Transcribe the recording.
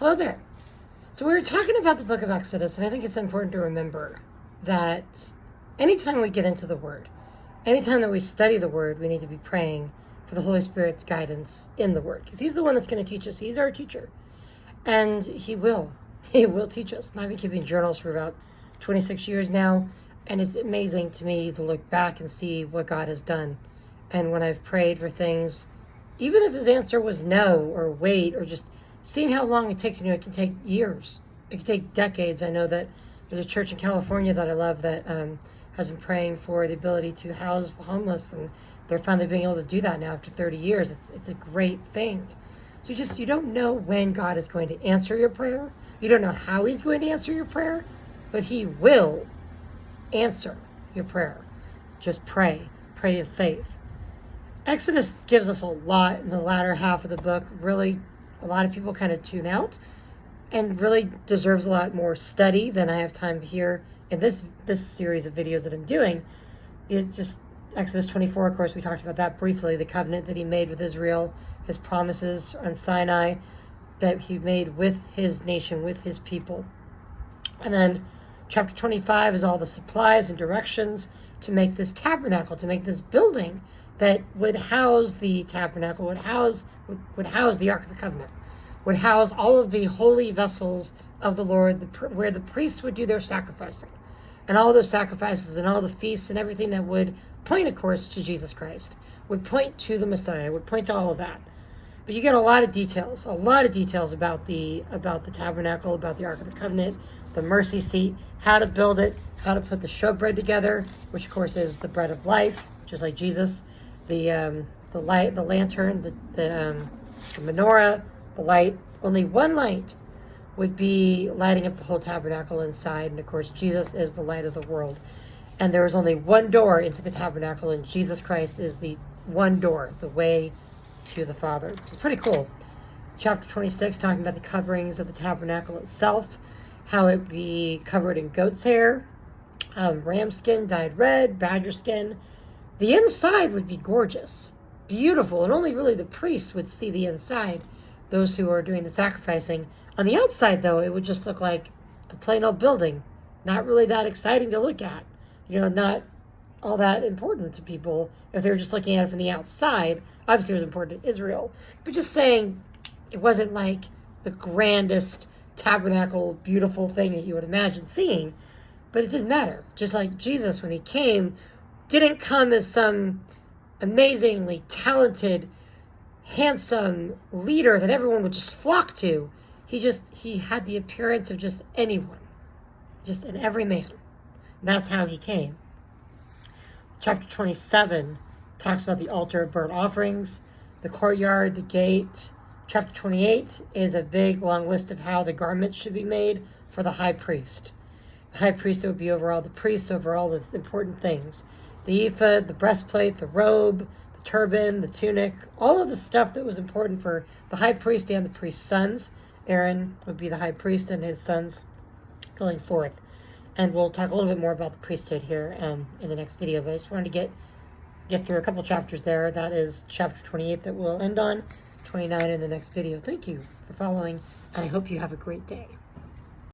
Hello there. So we were talking about the book of Exodus, and I think it's important to remember that anytime we get into the Word, anytime that we study the Word, we need to be praying for the Holy Spirit's guidance in the Word, because He's the one that's going to teach us. He's our teacher, and He will teach us. And I've been keeping journals for about 26 years now, and it's amazing to me to look back and see what God has done. And when I've prayed for things, even if His answer was no, or wait, or just seeing how long it takes, it can take years. It can take decades. I know that there's a church in California that I love that has been praying for the ability to house the homeless, and they're finally being able to do that now after 30 years. It's a great thing. So you don't know when God is going to answer your prayer. You don't know how He's going to answer your prayer, but He will answer your prayer. Just pray of faith. Exodus gives us a lot in the latter half of the book. Really, a lot of people kind of tune out, and really deserves a lot more study than I have time here in this series of videos that I'm doing. It just, Exodus 24, of course, we talked about that briefly, the covenant that He made with Israel, His promises on Sinai that He made with His nation, with His people. And then chapter 25 is all the supplies and directions to make this tabernacle, to make this building that would house the tabernacle, would house the Ark of the Covenant, would house all of the holy vessels of the Lord, where the priests would do their sacrificing. And all those sacrifices and all the feasts and everything that would point, of course, to Jesus Christ, would point to the Messiah, would point to all of that. But you get a lot of details about the tabernacle, about the Ark of the Covenant, the mercy seat, how to build it, how to put the showbread together, which of course is the bread of life, just like Jesus, the light, the lantern, the menorah, the light. Only one light would be lighting up the whole tabernacle inside, and of course Jesus is the light of the world. And there is only one door into the tabernacle, and Jesus Christ is the one door, the way to the Father. It's pretty cool. Chapter 26, talking about the coverings of the tabernacle itself, how it be covered in goat's hair, ram skin dyed red, badger skin. The inside would be gorgeous, beautiful, and only really the priests would see the inside, those who are doing the sacrificing. On the outside, though, it would just look like a plain old building, not really that exciting to look at, not all that important to people if they were just looking at it from the outside. Obviously, it was important to Israel, but just saying, it wasn't like the grandest tabernacle, beautiful thing that you would imagine seeing, but it didn't matter. Just like Jesus, when He came, didn't come as some amazingly talented, handsome leader that everyone would just flock to. He had the appearance of just anyone, just an everyman. And that's how He came. Chapter 27 talks about the altar of burnt offerings, the courtyard, the gate. Chapter 28 is a big, long list of how the garments should be made for the high priest. The high priest that would be over all the priests, over all the important things. The ephod, the breastplate, the robe, the turban, the tunic, all of the stuff that was important for the high priest and the priest's sons. Aaron would be the high priest and his sons going forth. And we'll talk a little bit more about the priesthood here in the next video. But I just wanted to get through a couple chapters there. That is chapter 28 that we'll end on, 29 in the next video. Thank you for following, and I hope you have a great day.